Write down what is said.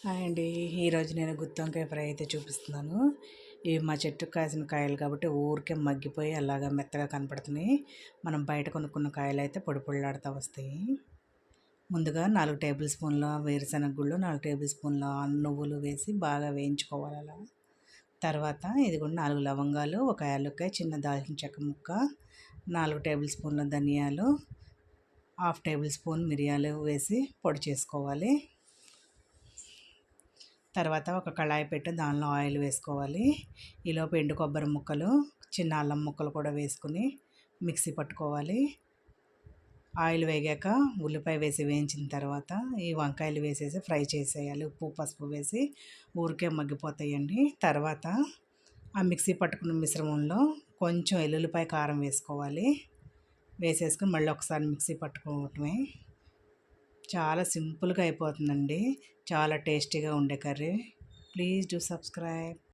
Hi అండి. ఈరోజు నేను గుత్తొంకాయ ఫ్రై అయితే చూపిస్తున్నాను. ఇవి మా చెట్టుకు కాసిన కాయలు కాబట్టి ఊరికే మగ్గిపోయి అలాగా మెత్తగా కనపడుతున్నాయి. మనం బయట కొనుక్కున్న కాయలు అయితే పొడి పొడిలాడుతూ వస్తాయి. ముందుగా 4 టేబుల్ స్పూన్ల వేరుశనగ గుళ్ళు, 4 టేబుల్ స్పూన్ల నువ్వులు వేసి బాగా వేయించుకోవాలి అలా. తర్వాత ఇది కూడా 4 లవంగాలు, ఒక యాలక్కాయ, చిన్న దాల్చిన చెక్క ముక్క, 4 టేబుల్ స్పూన్ల ధనియాలు, హాఫ్ టేబుల్ స్పూన్ మిరియాలు వేసి పొడి చేసుకోవాలి. తర్వాత ఒక కళాయి పెట్టి దానిలో ఆయిల్ వేసుకోవాలి. ఈలోపు ఎండు కొబ్బరి ముక్కలు, చిన్న అల్లం ముక్కలు కూడా వేసుకుని మిక్సీ పట్టుకోవాలి. ఆయిల్ వేగాక ఉల్లిపాయ వేసి వేయించిన తర్వాత ఈ వంకాయలు వేసేసి ఫ్రై చేసేయాలి. ఉప్పు పసుపు వేసి ఊరికే మగ్గిపోతాయండి. తర్వాత ఆ మిక్సీ పట్టుకున్న మిశ్రమంలో కొంచెం ఎల్లుల్లిపాయ కారం వేసుకోవాలి. వేసేసుకుని మళ్ళీ ఒకసారి మిక్సీ పట్టుకోవటమే. చాలా సింపుల్గా అయిపోతుందండి. చాలా టేస్టీగా ఉండే కర్రీ. Please do subscribe.